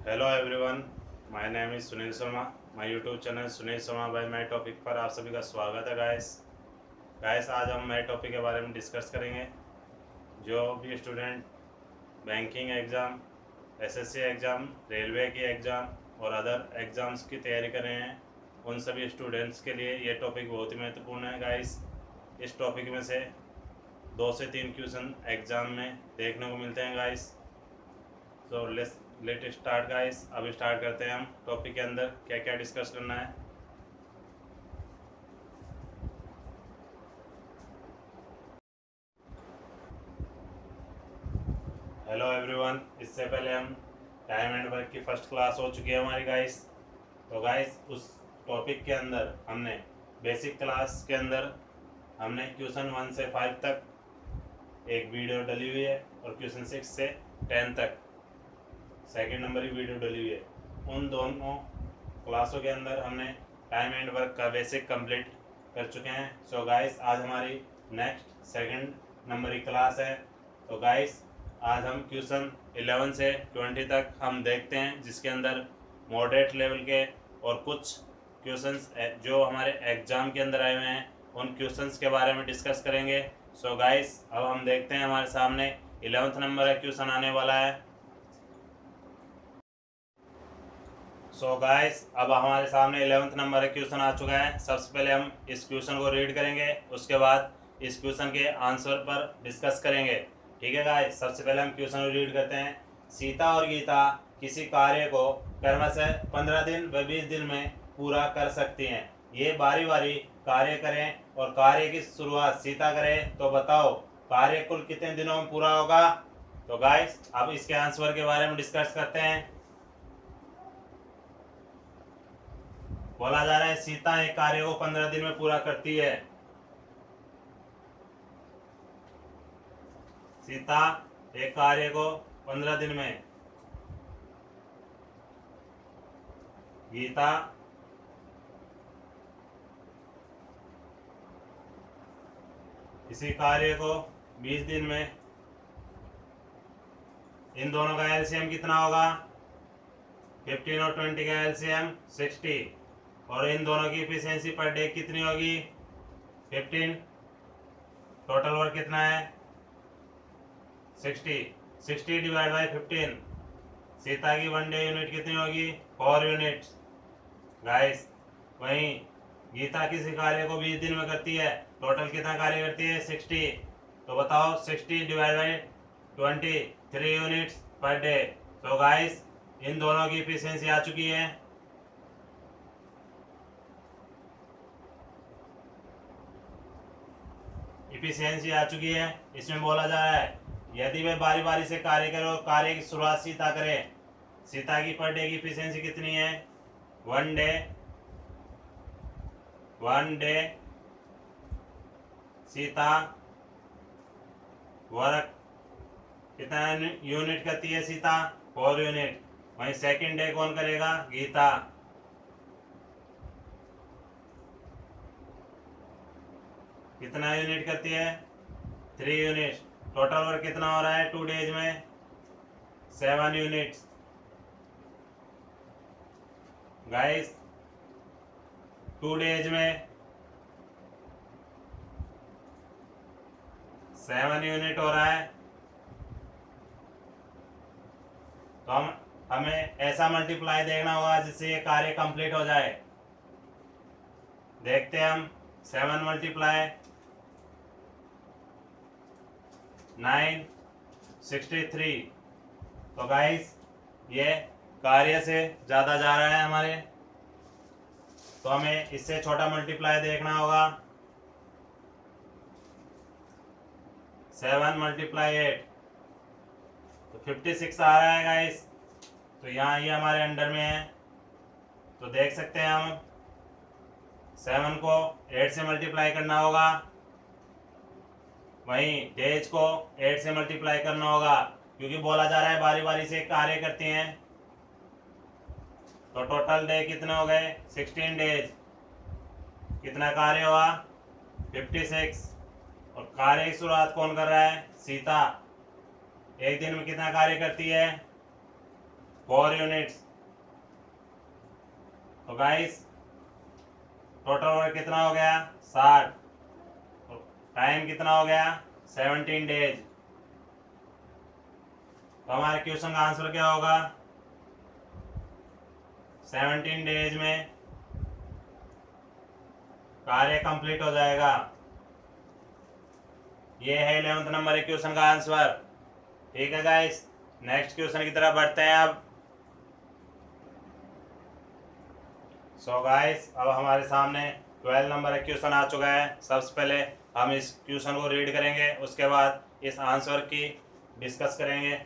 Hello everyone, my name is Sunil Sharma. My YouTube channel Sunil Sharma by my topic पर आप सभी का स्वागत है। गाइस आज हम नए टॉपिक के बारे में डिस्कस करेंगे। जो भी student banking exam, SSC exam, railway की एग्ज़ाम और अदर एग्ज़ाम्स की तैयारी कर रहे हैं, उन सभी स्टूडेंट्स के लिए ये टॉपिक बहुत ही महत्वपूर्ण है। गाइस इस टॉपिक में से 2 से 3 क्वेश्चन एग्ज़ाम में देखने को मिलते हैं। Guys so let start guys. अब स्टार्ट करते हैं हम टॉपिक के अंदर क्या क्या डिस्कस करना है। हेलो एवरीवन, इससे पहले हम टाइम एंड वर्क की फर्स्ट क्लास हो चुकी है हमारी गाइस। तो गाइस उस टॉपिक के अंदर हमने बेसिक क्लास के अंदर हमने क्वेश्चन 1 से 5 तक एक वीडियो डली हुई है और क्वेश्चन 6 से 10 तक सेकंड नंबर की वीडियो डली हुई है। उन दोनों क्लासों के अंदर हमने टाइम एंड वर्क का बेसिक कंप्लीट कर चुके हैं। सो गाइस आज हमारी नेक्स्ट सेकंड नंबर की क्लास है। तो गाइस आज हम क्वेश्चन 11 से 20 तक हम देखते हैं, जिसके अंदर मॉडरेट लेवल के और कुछ क्वेश्चंस जो हमारे एग्जाम के अंदर आए हुए हैं उन क्वेश्चंस के बारे में डिस्कस करेंगे। सो गाइस अब हम देखते हैं, हमारे सामने 11th नंबर का क्वेश्चन आने वाला है। सो गाइस अब हमारे सामने 11th नंबर का क्वेश्चन आ चुका है। सबसे पहले हम इस क्वेश्चन को रीड करेंगे, उसके बाद इस क्वेश्चन के आंसर पर डिस्कस करेंगे। ठीक है गाइस, सबसे पहले हम क्वेश्चन को रीड करते हैं। सीता और गीता किसी कार्य को क्रमशः 15 दिन व 20 दिन में पूरा कर सकती हैं। ये बारी बारी कार्य करें और कार्य की शुरुआत सीता करे, तो बताओ कार्य कुल कितने दिनों में पूरा होगा। तो गाइस अब इसके आंसर के बारे में डिस्कस करते हैं। बोला जा रहा है सीता एक कार्य को 15 दिन में पूरा करती है। सीता एक कार्य को 15 दिन में, गीता इसी कार्य को 20 दिन में। इन दोनों का एलसीएम कितना होगा? 15 और 20 का एलसीएम 60। और इन दोनों की इफिशियंसी पर डे कितनी होगी? 15। टोटल वर्क कितना है? 60। 60 डिवाइड बाई 15। सीता की 1 डे यूनिट कितनी होगी? 4 यूनिट्स। गाइस वहीं गीता किसी कार्य को 20 दिन में करती है, टोटल कितना कार्य करती है? 60। तो बताओ 60 divide by 20, 3 units per day. तो गाइस इन दोनों की इफिशियंसी आ चुकी है। इफिशियंसी आ चुकी है। इसमें बोला जा रहा है यदि वे बारी बारी से कार्य करें और कार्य की शुरुआत सीता करे, सीता की पर डे की इफिशियंसी कितनी है? 1 डे। 1 डे सीता वर्क कितना यूनिट करती है? सीता 4 यूनिट। वहीं सेकंड डे कौन करेगा? गीता। कितना यूनिट करती है? 3 यूनिट। टोटल वर्क कितना हो रहा है 2 डेज में? 7 यूनिट्स। गाइस 2 डेज में 7 यूनिट हो रहा है। तो हमें ऐसा मल्टीप्लाई देखना होगा जिससे ये कार्य कंप्लीट हो जाए। देखते हैं हम। 7 मल्टीप्लाई 9, 63। तो गाइस ये कार्य से ज़्यादा जा रहा है हमारे, तो हमें इससे छोटा मल्टीप्लाई देखना होगा। 7 मल्टीप्लाई 8 तो 56 आ रहा है गाइस। तो यहाँ ये हमारे अंडर में है, तो देख सकते हैं हम 7 को 8 से मल्टीप्लाई करना होगा, वहीं डेज को 8 से मल्टीप्लाई करना होगा, क्योंकि बोला जा रहा है बारी बारी से कार्य करते हैं। तो टोटल डे कितने हो गए? 16 डेज। कितना कार्य हुआ? 56। और कार्य की शुरुआत कौन कर रहा है? सीता। एक दिन में कितना कार्य करती है? 4 यूनिट्स। तो गाइस टोटल वर्क कितना हो गया 60। टाइम कितना हो गया 17 डेज। तो हमारे क्वेश्चन का आंसर क्या होगा 17 डेज में कार्य कंप्लीट हो जाएगा। ये है 11th नंबर क्वेश्चन का आंसर। ठीक है गाइस, नेक्स्ट क्वेश्चन की तरफ बढ़ते हैं अब। सो गाइस अब हमारे सामने 12 नंबर का क्वेश्चन आ चुका है। सबसे पहले हम इस क्वेश्चन को रीड करेंगे, उसके बाद इस आंसर की डिस्कस करेंगे।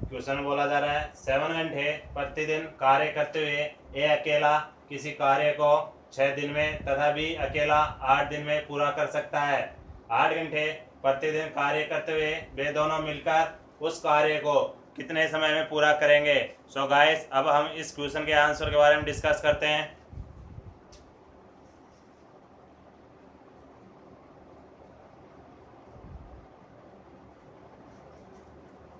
क्वेश्चन बोला जा रहा है 7 घंटे प्रतिदिन कार्य करते हुए ये अकेला किसी कार्य को 6 दिन में तथा भी अकेला 8 दिन में पूरा कर सकता है। 8 घंटे प्रतिदिन कार्य करते हुए वे दोनों मिलकर उस कार्य को कितने समय में पूरा करेंगे। सो गाइस अब हम इस क्वेश्चन के आंसर के बारे में डिस्कस करते हैं।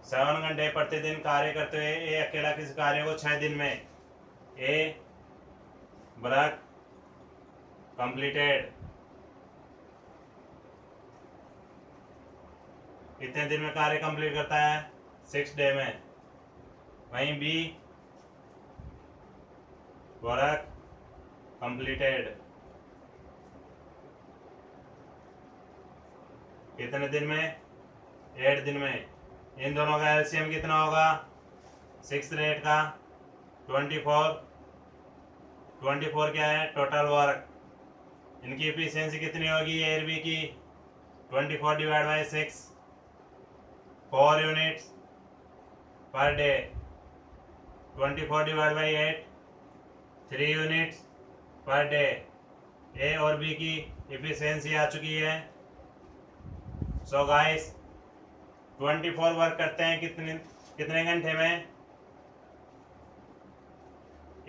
सेवन घंटे प्रतिदिन कार्य करते हुए ये अकेला किसी कार्य को 6 दिन में ए वर्क कंप्लीटेड कितने दिन में कार्य कंप्लीट करता है 6 डे में। वहीं बी वर्क कंप्लीटेड कितने दिन में 8 दिन में। इन दोनों का एलसीएम कितना होगा 6 रेट का 24। 24 क्या है टोटल वर्क। इनकी एफिशिएंसी कितनी होगी ए और बी की 24 divide by 6 4 units per day. 24 divide by 8 3 units per day. A और बी की एफिशिएंसी आ चुकी है। सो गाइस 24 वर्क करते हैं कितने घंटे में।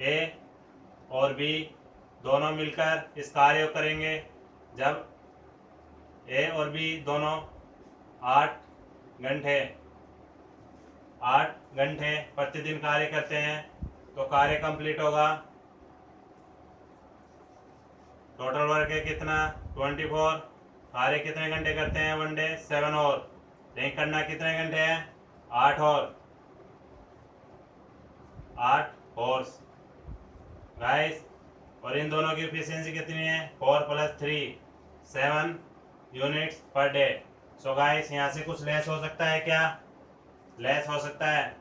ए और बी दोनों मिलकर इस कार्य को करेंगे। जब ए और बी दोनों 8 घंटे प्रतिदिन कार्य करते हैं तो कार्य कंप्लीट होगा। टोटल वर्क है कितना 24। कार्य कितने घंटे करते हैं 1 डे 7 और नहीं करना कितने घंटे हैं 8 हॉर्स गाइस। और इन दोनों की एफिशिएंसी कितनी है 4 + 3 7 units per day. So guys यहाँ से कुछ लेस हो सकता है क्या लेस हो सकता है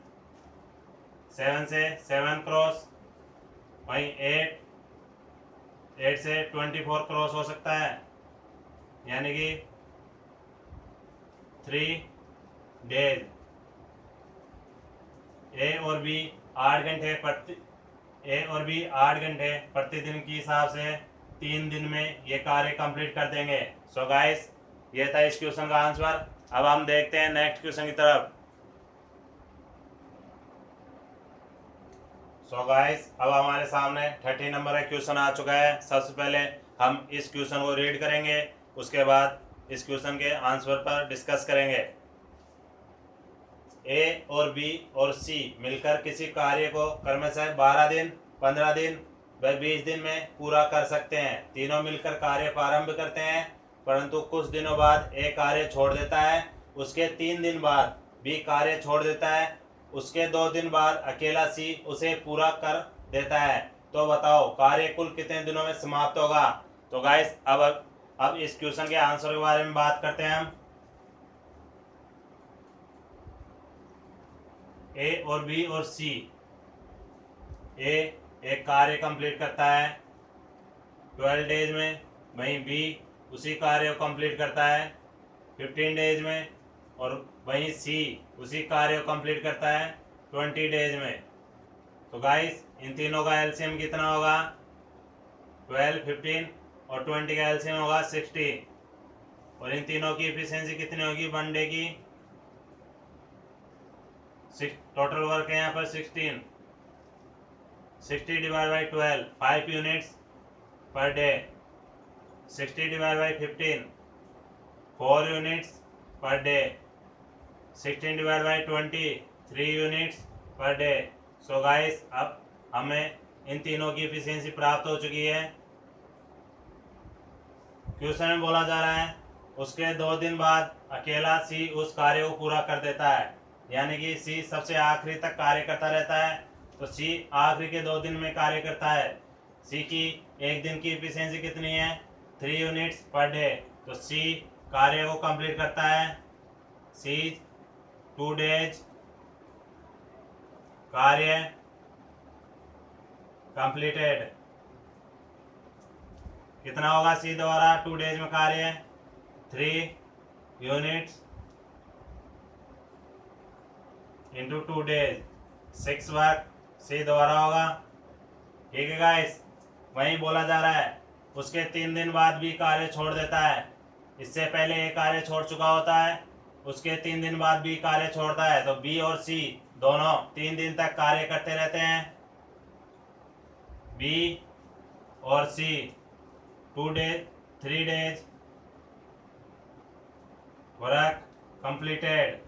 7 से 7 क्रॉस। वहीं 8 से 24 क्रॉस हो सकता है यानी कि 3 डेज। ए और बी 8 घंटे प्रतिदिन के हिसाब से 3 दिन में ये कार्य कंप्लीट कर देंगे। सो गाइस ये था इस क्वेश्चन का आंसर। अब हम देखते हैं नेक्स्ट क्वेश्चन की तरफ। सो गाइस अब हमारे सामने 30 नंबर का क्वेश्चन आ चुका है। सबसे पहले हम इस क्वेश्चन को रीड करेंगे, उसके बाद इस क्वेश्चन के आंसर पर डिस्कस करेंगे। ए और बी और सी मिलकर किसी कार्य को क्रमशः 12 दिन 15 दिन व 20 दिन में पूरा कर सकते हैं। तीनों मिलकर कार्य प्रारंभ करते हैं परंतु कुछ दिनों बाद ए कार्य छोड़ देता है। उसके 3 दिन बाद बी कार्य छोड़ देता है। उसके 2 दिन बाद अकेला सी उसे पूरा कर देता है। तो बताओ कार्य कुल कितने दिनों में समाप्त होगा। तो गाइस अब इस क्वेश्चन के आंसर के बारे में बात करते हैं हम। ए और बी और सी। ए एक कार्य कंप्लीट करता है 12 डेज में, वहीं बी उसी कार्य को कंप्लीट करता है 15 डेज में, और वहीं सी उसी कार्य को कंप्लीट करता है 20 डेज में। तो गाइस इन तीनों का एलसीएम कितना होगा 12 15 और 20 का एलसीएम होगा 60। और इन तीनों की एफिशिएंसी कितनी होगी 1 डे की। टोटल वर्क है यहाँ पर 16 60 divide by 12 5 units per day. 60 divide by 15 4 units per day. 16 divide by 20 3 units per day. So guys अब हमें इन तीनों की एफिशिएंसी प्राप्त हो चुकी है। क्वेश्चन में बोला जा रहा है उसके 2 दिन बाद अकेला सी उस कार्य को पूरा कर देता है, यानी कि सी सबसे आखिरी तक कार्य करता रहता है। तो सी आखिरी के 2 दिन में कार्य करता है। सी की एक दिन की एफिशिएंसी कितनी है? 3 यूनिट्स पर डे। तो सी कार्य को कंप्लीट करता है। सी 2 डेज कार्य कंप्लीटेड। कितना होगा सी द्वारा 2 डेज में कार्य? 3 यूनिट्स इंटू 2 डेज, 6 वर्क सी द्वारा होगा। ठीक है गाइस, वहीं बोला जा रहा है उसके 3 दिन बाद भी कार्य छोड़ देता है। इससे पहले ये कार्य छोड़ चुका होता है, उसके 3 दिन बाद भी कार्य छोड़ता है। तो बी और सी दोनों 3 दिन तक कार्य करते रहते हैं। बी और C 2 days 3 days work completed.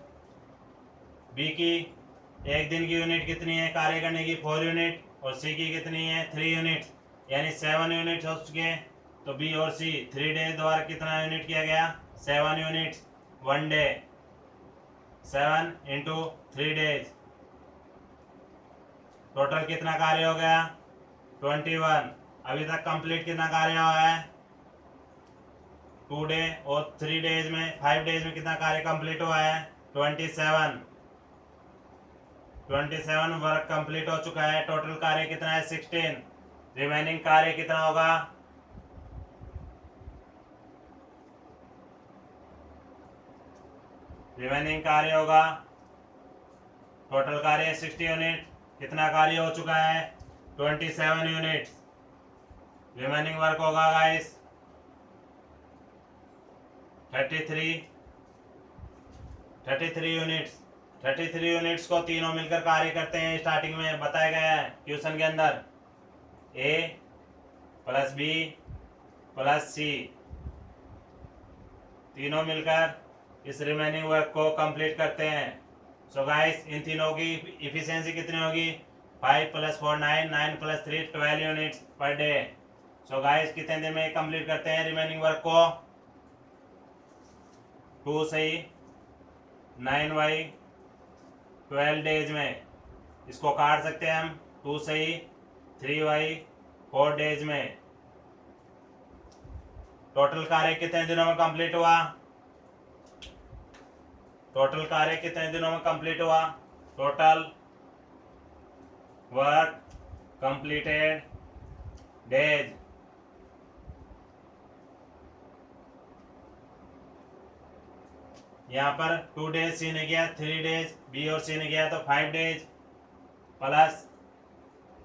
B की एक दिन की यूनिट कितनी है कार्य करने की? 4 यूनिट। और सी की कितनी है? 3 यूनिट, यानी 7 यूनिट हो चुके हैं। तो बी और सी 3 डेज द्वारा कितना यूनिट किया गया? 7 units 1 day. 7 into 3 days, total कितना कार्य हो गया? 21। अभी तक कंप्लीट कितना कार्य हुआ है? 2 डे और 3 डेज में 5 डेज में कितना कार्य कंप्लीट हुआ है? 27 वर्क कंप्लीट हो चुका है। टोटल कार्य कितना है? 16। रिमेनिंग कार्य कितना होगा? रिमेनिंग कार्य होगा, टोटल कार्य 60 यूनिट। कितना कार्य हो चुका है? 27 यूनिट। रिमेनिंग वर्क होगा गाइस 33 यूनिट्स। 33 यूनिट्स को तीनों मिलकर कार्य करते हैं। स्टार्टिंग में बताया गया है क्वेश्चन के अंदर, ए प्लस बी प्लस सी तीनों मिलकर इस रिमेनिंग वर्क को कंप्लीट करते हैं। सो गाइस इन तीनों की इफिशियंसी कितनी होगी? 5 + 4 9, 9 + 3 12 units per day. So guys कितने दिन में कंप्लीट करते हैं रिमेनिंग वर्क को? 2 सही 9 बाई 12 डेज में। इसको काट सकते हैं हम, 2 सही 3 बाई 4 डेज में। टोटल कार्य कितने दिनों में कंप्लीट हुआ? टोटल कार्य कितने दिनों में कंप्लीट हुआ? टोटल वर्क कंप्लीटेड डेज, यहाँ पर 2 डेज सी ने किया, 3 डेज बी और सी ने किया, तो 5 डेज प्लस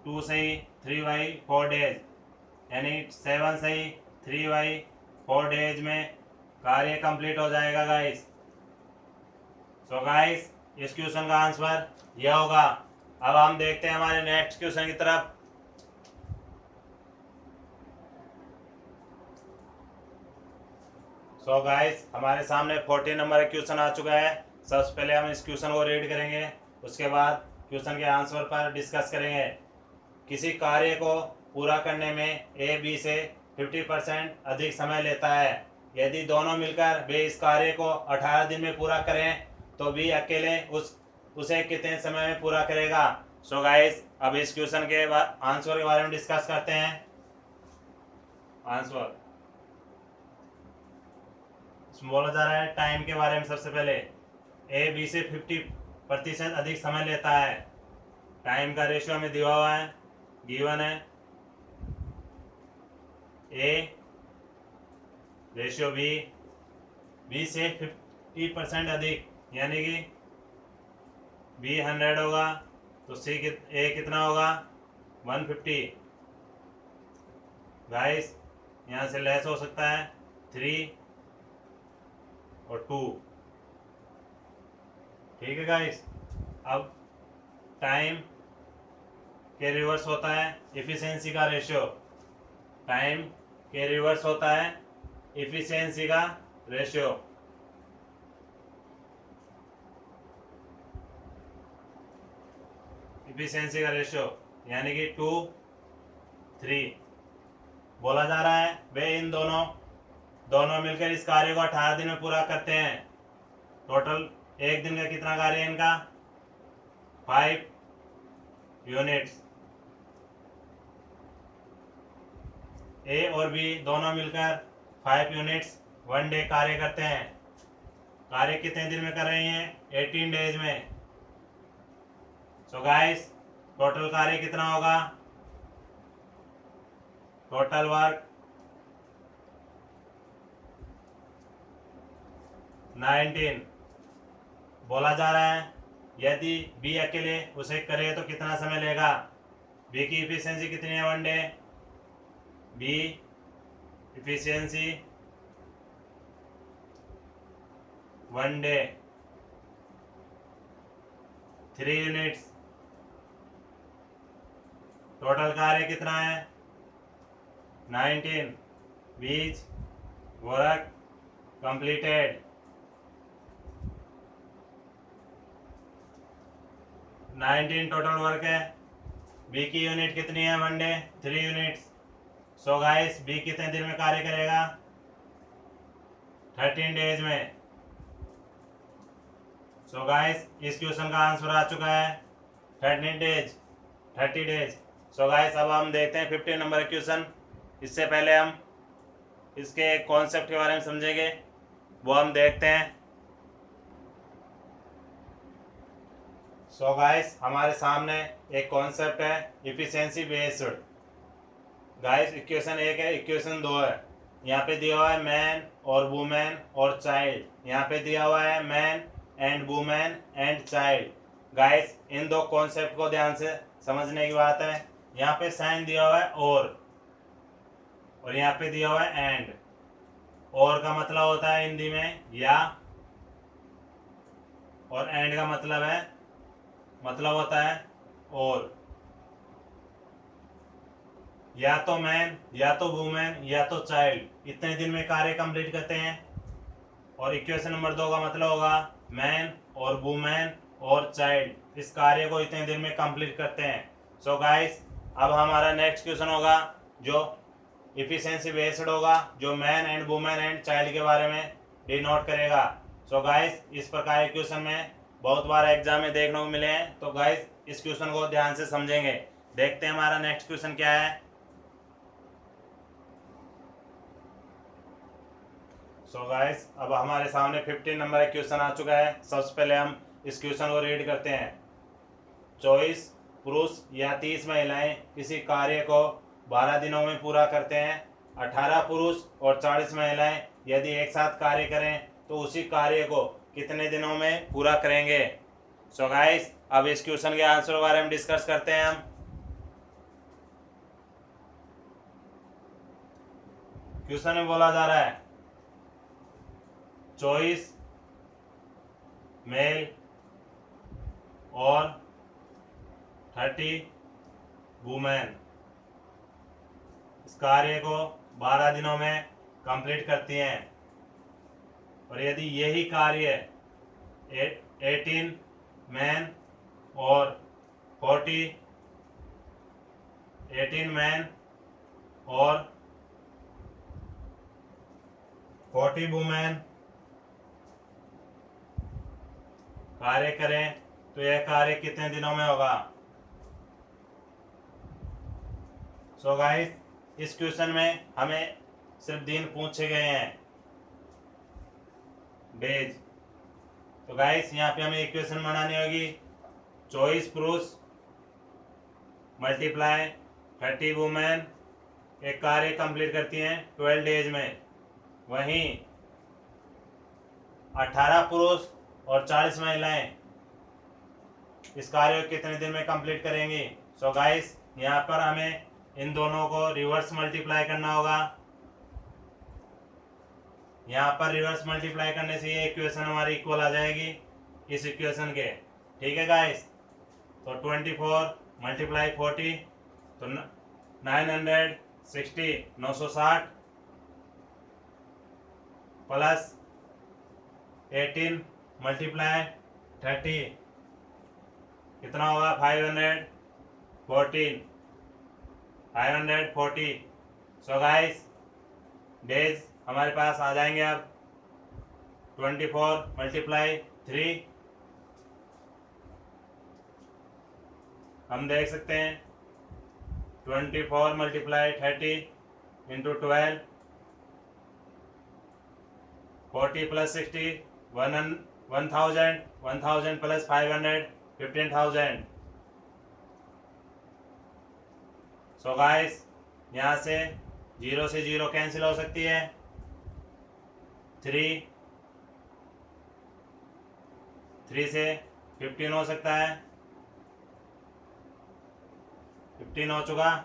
2 सही 3 बाई 4 डेज, यानी 7 सही 3 बाई 4 डेज में कार्य कंप्लीट हो जाएगा गाइस। सो गाइस इस क्वेश्चन का आंसर यह होगा। अब हम देखते हैं हमारे नेक्स्ट क्वेश्चन की तरफ। सो गाइस हमारे सामने 14 नंबर का क्वेश्चन आ चुका है। सबसे पहले हम इस क्वेश्चन को रीड करेंगे, उसके बाद क्वेश्चन के आंसर पर डिस्कस करेंगे। किसी कार्य को पूरा करने में ए बी से 50% अधिक समय लेता है। यदि दोनों मिलकर वे इस कार्य को 18 दिन में पूरा करें तो बी अकेले उसे कितने समय में पूरा करेगा? सो गाइस अब इस क्वेश्चन के आंसर के बारे में डिस्कस करते हैं। आंसर बोला जा रहा है टाइम के बारे में। सबसे पहले ए बी से 50% अधिक समय लेता है। टाइम का रेशियो में दिया हुआ है, गिवन है ए रेशियो बी से 50% अधिक, यानी कि बी 100 होगा तो सी ए कितना होगा? 150। गाइस यहाँ से लेस हो सकता है 3 और 2। ठीक है गाइस, अब टाइम के रिवर्स होता है एफिशिएंसी का रेशियो। टाइम के रिवर्स होता है एफिशिएंसी का रेशियो। इफिशियंसी का रेशियो यानी कि 2:3 बोला जा रहा है। वे इन दोनों मिलकर इस कार्य को 18 दिन में पूरा करते हैं। टोटल एक दिन का कितना कार्य है इनका? 5 यूनिट्स। ए और बी दोनों मिलकर 5 यूनिट्स 1 डे कार्य करते हैं। कार्य कितने दिन में कर रही हैं? 18 डेज में। सो गाइस टोटल कार्य कितना होगा? टोटल वर्क 19 बोला जा रहा है। यदि बी अकेले उसे करे तो कितना समय लेगा? बी की इफिशियंसी कितनी है 1 day? B efficiency 1 day 3 units. Total कार्य कितना है? 19 बीच वर्क कंप्लीटेड 19 टोटल वर्क है। बी की यूनिट कितनी है 1 day? 3 units. So guys B कितने दिन में कार्य करेगा? 13 डेज में। सो गाइस इस क्वेश्चन का आंसर आ चुका है 30 डेज। सो गाइस अब हम देखते हैं 15 नंबर क्वेश्चन। इससे पहले हम इसके कॉन्सेप्ट के बारे में समझेंगे, वो हम देखते हैं। सो गाइस हमारे सामने एक कॉन्सेप्ट है इफिशियंसी बेस्ड। गाइस इक्वेशन 1 है, इक्वेशन 2 है। यहाँ पे दिया हुआ है मैन और वुमेन और चाइल्ड। यहाँ पे दिया हुआ है man and women and child. Guys in दो कॉन्सेप्ट को ध्यान से समझने की बात है। यहाँ पे साइन दिया हुआ है और यहाँ पे दिया हुआ है एंड। और का मतलब होता है हिंदी में या, और एंड का मतलब होता है और। या तो मैन या तो वुमेन या तो चाइल्ड इतने दिन में कार्य कंप्लीट करते हैं। और इक्वेशन नंबर 2 का मतलब होगा मैन और वुमेन और चाइल्ड इस कार्य को इतने दिन में कंप्लीट करते हैं। सो गाइस अब हमारा नेक्स्ट क्वेश्चन होगा जो इफिशियंसी बेस्ड होगा, जो man and women and child के बारे में डिनोट करेगा। सो गाइस इस प्रकार के क्वेश्चन में बहुत बार एग्जाम में देखने को मिले हैं। तो गाइस इस क्वेश्चन को ध्यान से समझेंगे। देखते हैं हमारा नेक्स्ट क्वेश्चन क्या है। सो गाइस अब हमारे सामने 15 नंबर का क्वेश्चन आ चुका है। सबसे पहले हम इस क्वेश्चन को रीड करते हैं। 24 पुरुष या 30 महिलाएं किसी कार्य को 12 दिनों में पूरा करते हैं। 18 पुरुष और 40 महिलाएं यदि एक साथ कार्य करें तो उसी कार्य को कितने दिनों में पूरा करेंगे? सो गाइस अब इस क्वेश्चन के आंसर के बारे में डिस्कस करते हैं हम। क्वेश्चन में बोला जा रहा है 24 मेल और 30 वुमेन इस कार्य को 12 दिनों में कंप्लीट करती हैं। और यदि यही कार्य 18 मैन और 18 मैन और 40 वुमेन कार्य करें तो यह कार्य कितने दिनों में होगा? सो गाइस इस क्वेश्चन में हमें सिर्फ दिन पूछे गए हैं, डेज। तो गाइस यहाँ पे हमें इक्वेशन बनानी होगी। 24 पुरुष मल्टीप्लाई 30 वुमेन एक कार्य कंप्लीट करती हैं 12 डेज में। वहीं 18 पुरुष और 40 महिलाएं इस कार्य को कितने दिन में कंप्लीट करेंगी? सो गाइस यहाँ पर हमें इन दोनों को रिवर्स मल्टीप्लाई करना होगा। यहाँ पर रिवर्स मल्टीप्लाई करने से ये इक्वेशन हमारी इक्वल आ जाएगी इस इक्वेशन के। ठीक है गाइस, तो 24 मल्टीप्लाई 40 तो 960 प्लस 18 मल्टीप्लाई 30 कितना होगा 540। सो गाइस डेज हमारे पास आ जाएंगे अब 24 × 3। हम देख सकते हैं 24 × 30 × 12, 40 + 60, 1000, 1000 + 500, 15,000। सो गाइस यहाँ से 0 से 0 कैंसिल हो सकती है। 3 से 15 हो सकता है, 15 हो चुका।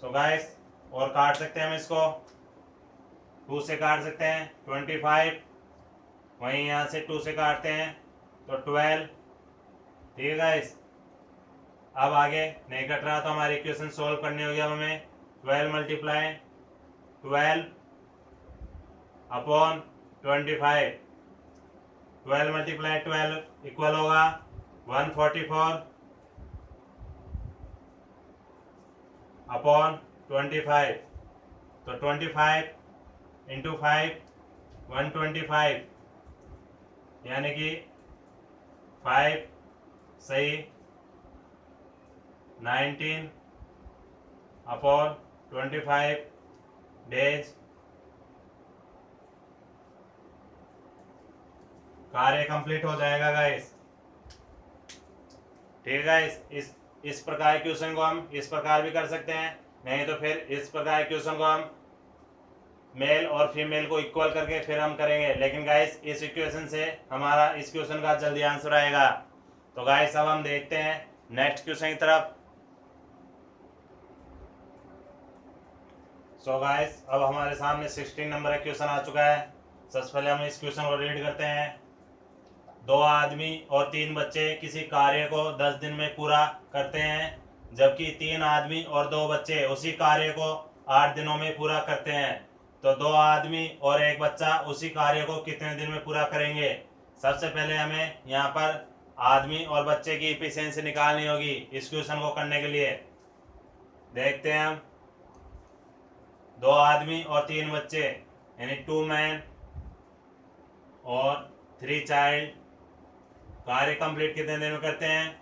सो गाइस और काट सकते हैं हम इसको, 2 से काट सकते हैं 25, वहीं यहाँ से 2 से काटते हैं तो 12। ठीक है गाइस, अब आगे नहीं कट रहा तो हमारी इक्वेशन सोल्व करनी होगी। अब हमें 12 × 12 अपॉन 25, 12 × 12 इक्वल होगा 144 अपॉन 25। तो 25 × 5 125, यानी कि 5 सही 19 अपॉन 25 डेज। कार्य कंप्लीट हो जाएगा गाइस। ठीक है गाइस, इस प्रकार क्वेश्चन को हम इस प्रकार भी कर सकते हैं, नहीं तो फिर इस प्रकार क्वेश्चन को हम मेल और फीमेल को इक्वल करके फिर हम करेंगे। लेकिन गाइस इस इक्वेशन से हमारा इस क्वेश्चन का जल्दी आंसर आएगा। तो गाइस अब हम देखते हैं नेक्स्ट क्वेश्चन की तरफ। सो गाइस अब हमारे सामने 16 नंबर का क्वेश्चन आ चुका है। सबसे पहले हम इस क्वेश्चन को रीड करते हैं। 2 आदमी और 3 बच्चे किसी कार्य को 10 दिन में पूरा करते हैं, जबकि 3 आदमी और 2 बच्चे उसी कार्य को 8 दिनों में पूरा करते हैं। तो 2 आदमी और 1 बच्चा उसी कार्य को कितने दिन में पूरा करेंगे? सबसे पहले हमें यहाँ पर आदमी और बच्चे की इफिशिएंसी निकालनी होगी इस क्वेश्चन को करने के लिए। देखते हैं हम 2 आदमी और 3 बच्चे यानी 2 मैन और 3 चाइल्ड कार्य कंप्लीट कितने दिन में करते हैं?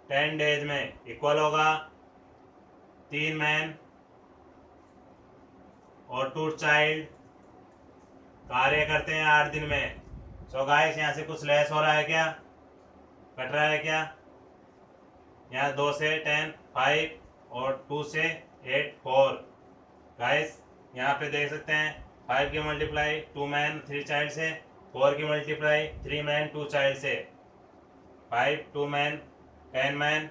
10 डेज में। इक्वल होगा 3 मैन और 2 चाइल्ड कार्य करते हैं 8 दिन में। सो गाइस यहाँ से कुछ लेस हो रहा है क्या, कट रहा है क्या? यहाँ 2 से 10 5 और 2 से 8 4। गाइस यहाँ पे देख सकते हैं 5 की मल्टीप्लाई 2 मैन 3 चाइल्ड से, 4 की मल्टीप्लाई 3 मैन 2 चाइल्ड से, 5 2 man 10 man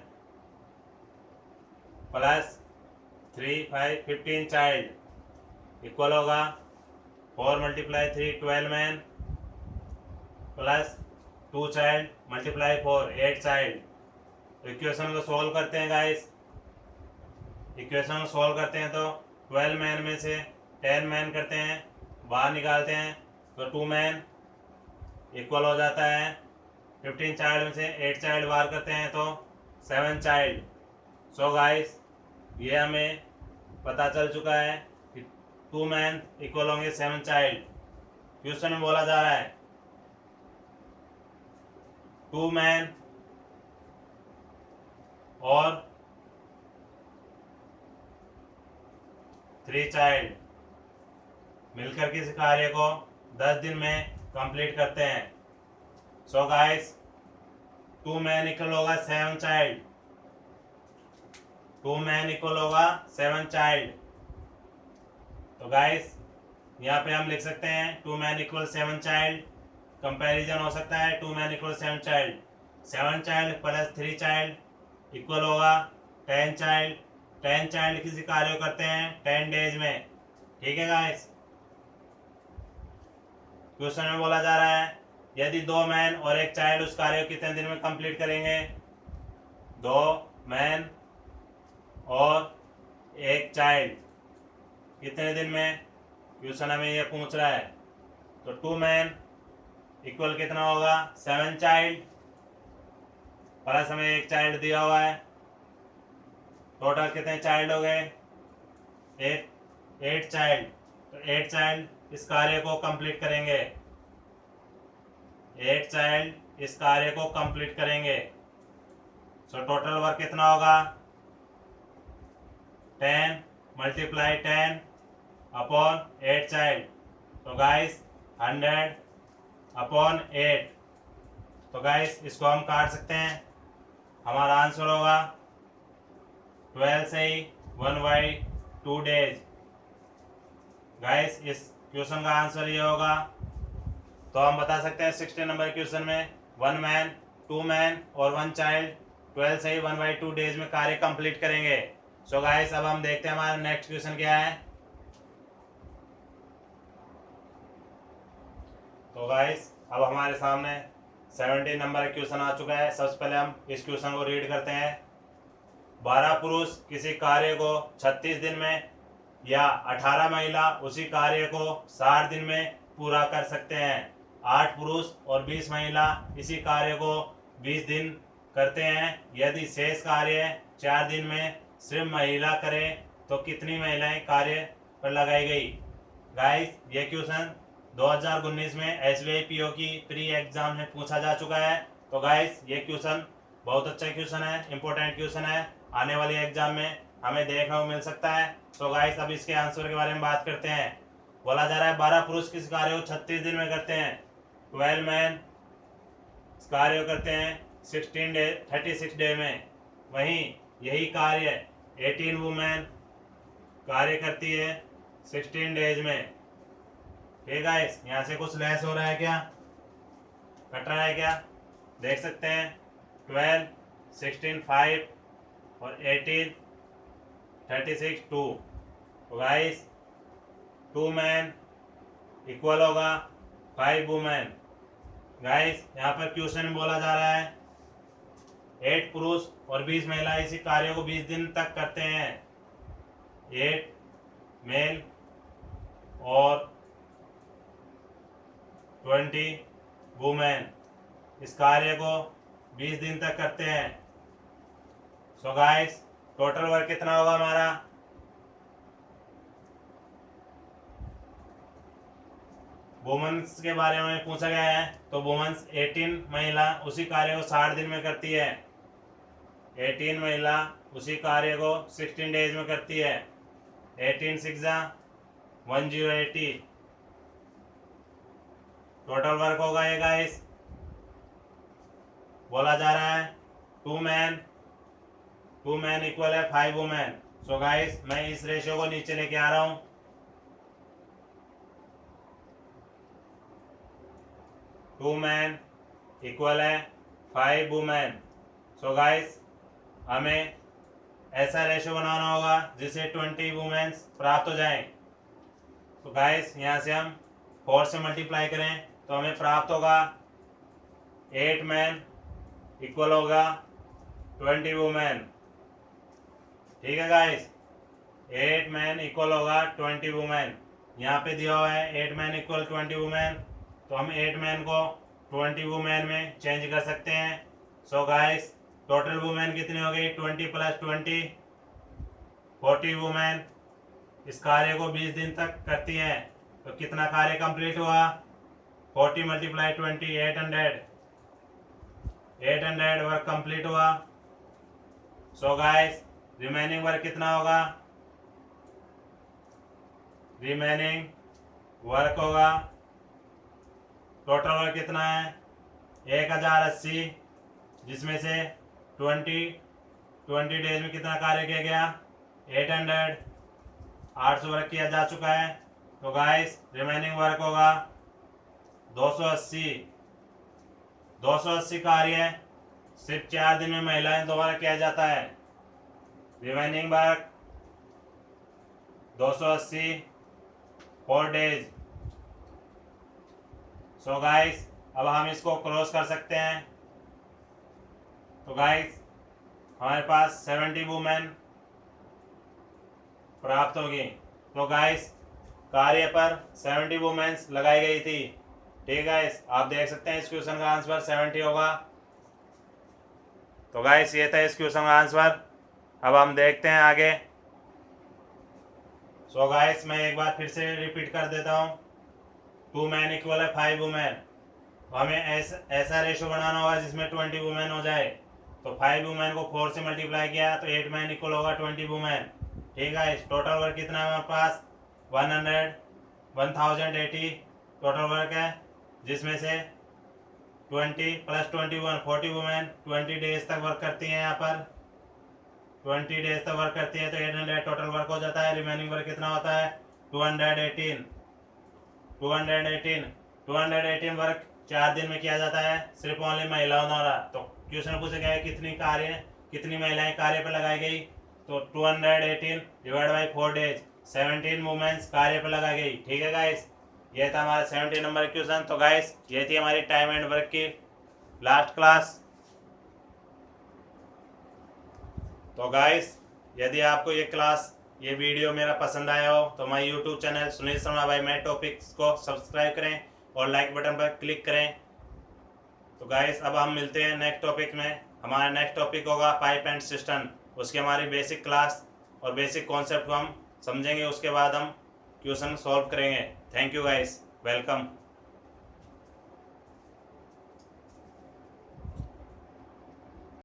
plus 3 5 15 child equal होगा 4 × 3 12 man plus 2 child multiply 4 8 child. Equation को सॉल्व करते हैं गाइस। इक्वेशन को सॉल्व करते हैं तो 12 मैन में से 10 मैन करते हैं, बाहर निकालते हैं तो 2 मैन इक्वल हो जाता है 15 चाइल्ड में से 8 चाइल्ड बाहर करते हैं तो 7 चाइल्ड। सो गाइस ये हमें पता चल चुका है कि 2 मैन इक्वल होंगे 7 चाइल्ड। क्वेश्चन में बोला जा रहा है 2 मैन और 3 चाइल्ड मिलकर किसी कार्य को 10 दिन में कंप्लीट करते हैं। सो गाइस 2 मैन इक्वल होगा 7 चाइल्ड, 2 मैन इक्वल होगा 7 चाइल्ड। तो गाइस यहाँ पे हम लिख सकते हैं 2 मैन इक्वल 7 चाइल्ड। कंपैरिजन हो सकता है 2 man equal 7 child, 7 child plus 3 child equal होगा 10 चाइल्ड। 10 चाइल्ड किसी कार्य को करते हैं 10 डेज में। ठीक है गाइस, क्वेश्चन में बोला जा रहा है यदि 2 मैन और 1 चाइल्ड उस कार्य को कितने दिन में कंप्लीट करेंगे? 2 मैन और 1 चाइल्ड कितने दिन में? क्वेश्चन हमें ये पूछ रहा है। तो 2 मैन इक्वल कितना होगा 7 चाइल्ड प्लस हमें एक चाइल्ड दिया हुआ है। टोटल कितने चाइल्ड हो गए? 8 चाइल्ड। तो 8 चाइल्ड इस कार्य को कंप्लीट करेंगे। 8 चाइल्ड इस कार्य को कंप्लीट करेंगे। सो टोटल वर्क कितना होगा? 10 मल्टीप्लाई 10 अपॉन 8 चाइल्ड। तो गाइस 100 अपॉन 8। तो गाइस इसको हम काट सकते हैं। हमारा आंसर होगा 12 से ही 1/2 डेज। गाइस इस क्वेश्चन का आंसर ये होगा। तो हम बता सकते हैं 16 नंबर क्वेश्चन में 1 मैन 2 मैन और 1 चाइल्ड 12 से ही 1/2 डेज में कार्य कंप्लीट करेंगे। सो गाइस अब हम देखते हैं हमारा नेक्स्ट क्वेश्चन क्या है। तो गाइस अब हमारे सामने 17 नंबर क्वेश्चन आ चुका है। सबसे पहले हम इस क्वेश्चन को रीड करते हैं। 12 पुरुष किसी कार्य को 36 दिन में या 18 महिला उसी कार्य को 60 दिन में पूरा कर सकते हैं। 8 पुरुष और 20 महिला इसी कार्य को 20 दिन करते हैं। यदि शेष कार्य 4 दिन में सिर्फ महिला करे तो कितनी महिलाएं कार्य पर लगाई गई? गाइस ये क्वेश्चन 2019 में SBI PO की प्री एग्जाम में पूछा जा चुका है। तो गाइस ये क्वेश्चन बहुत अच्छा क्वेश्चन है, इंपॉर्टेंट क्वेश्चन है। आने वाली एग्जाम में हमें देखने को मिल सकता है। तो गाइस अब इसके आंसर के बारे में बात करते हैं। बोला जा रहा है 12 पुरुष किस कार्य को 36 दिन में करते हैं। 12 मैन इस कार्य को करते हैं 36 डे में। वहीं यही कार्य 18 वुमेन कार्य करती है 16 डेज में। ठीक है गाइस, यहाँ से कुछ लेस हो रहा है क्या, कट रहा है क्या? देख सकते हैं 12 16 5 और 18 36 2। तो गाइस 2 मैन इक्वल होगा 5 वुमेन। गाइस यहाँ पर क्वेश्चन में बोला जा रहा है 8 पुरुष और 20 महिला इसी कार्य को 20 दिन तक करते हैं। 8 मेल और 20 वुमेन इस कार्य को 20 दिन तक करते हैं। सो गाइस टोटल वर्क कितना होगा हमारा? वुमेन्स के बारे में पूछा गया है। तो वुमेन्स 18 महिला उसी कार्य को 60 दिन में करती है। 18 महिला उसी कार्य को 16 डेज में करती है। 18 6 1080 टोटल वर्क होगा ये गाइस। बोला जा रहा है 2 मैन इक्वल है 5 वुमेन। सो गाइस मैं इस रेशियो को नीचे लेके आ रहा हूं। 2 मैन इक्वल है 5 वुमेन। सो गाइस हमें ऐसा रेशियो बनाना होगा जिससे 20 वुमेन्स प्राप्त हो जाएं। तो गाइस यहाँ से हम 4 से मल्टीप्लाई करें तो हमें प्राप्त होगा 8 मैन इक्वल होगा 20 वुमेन। ठीक है गाइस, 8 मैन इक्वल होगा 20 वुमेन। यहाँ पे दिया हुआ है 8 मैन इक्वल 20 वुमेन। तो हम 8 मैन को 20 वुमेन में चेंज कर सकते हैं। सो गाइस टोटल वुमेन कितनी हो गई? 20 + 20 40 वुमेन इस कार्य को 20 दिन तक करती हैं। तो कितना कार्य कंप्लीट हुआ? 40 × 20 800 वर्क कंप्लीट हुआ। सो गाइस रिमेनिंग वर्क कितना होगा? रिमेनिंग वर्क होगा टोटल वर्क कितना है? 1080 जिसमें से 20 डेज में कितना कार्य किया गया? 800 वर्क किया जा चुका है। तो गाइस रिमेनिंग वर्क होगा 280 कार्य सिर्फ 4 दिन में महिलाएं द्वारा किया जाता है। Remaining work 280 4 days. So guys अब हम इसको क्रॉस कर सकते हैं। तो गाइस हमारे पास 70 वुमेन प्राप्त होगी। तो गाइस कार्य पर 70 वुमेन्स लगाई गई थी। ठीक है गाइस, आप देख सकते हैं इस क्वेश्चन का आंसर 70 होगा। तो गाइस ये था इस क्वेश्चन का आंसर। अब हम देखते हैं आगे। सो गाइस मैं एक बार फिर से रिपीट कर देता हूँ। 2 मैन इक्वल है 5 वुमेन। हमें ऐसा रेशो बनाना होगा जिसमें 20 वुमेन हो जाए। तो 5 वुमेन को 4 से मल्टीप्लाई किया तो 8 मैन इक्वल होगा 20 वुमेन। ठीक है, टोटल वर्क कितना है हमारे पास 1080 टोटल वर्क है, जिसमें से 20 + 21 40 वुमेन 20 डेज तक वर्क करती हैं। यहाँ पर 20 डेज तक वर्क करती है तो 800 टोटल वर्क हो जाता है। रिमेनिंग वर्क कितना होता है 218 वर्क 4 दिन में किया जाता है, सिर्फ ओनली महिलाओं द्वारा। तो क्वेश्चन पूछा गया है कितनी महिलाएं कार्य पर लगाई गई। तो 218 डिवाइड बाई 4 डेज 17 वुमेन्स कार्य पर लगाई गई। ठीक है गाइस, ये था हमारा 17 नंबर क्वेश्चन। तो गाइस ये थी हमारी टाइम एंड वर्क की लास्ट क्लास। तो गाइस यदि आपको ये वीडियो मेरा पसंद आया हो तो हमारे YouTube channel Sunil Sharma by math topics को सब्सक्राइब करें और लाइक बटन पर क्लिक करें। तो गाइस अब हम मिलते हैं नेक्स्ट टॉपिक में। हमारा नेक्स्ट टॉपिक होगा पाइप एंड सिस्टम। उसकी हमारी बेसिक क्लास और बेसिक कॉन्सेप्ट को हम समझेंगे, उसके बाद हम क्वेश्चन सॉल्व करेंगे। Thank you guys, welcome.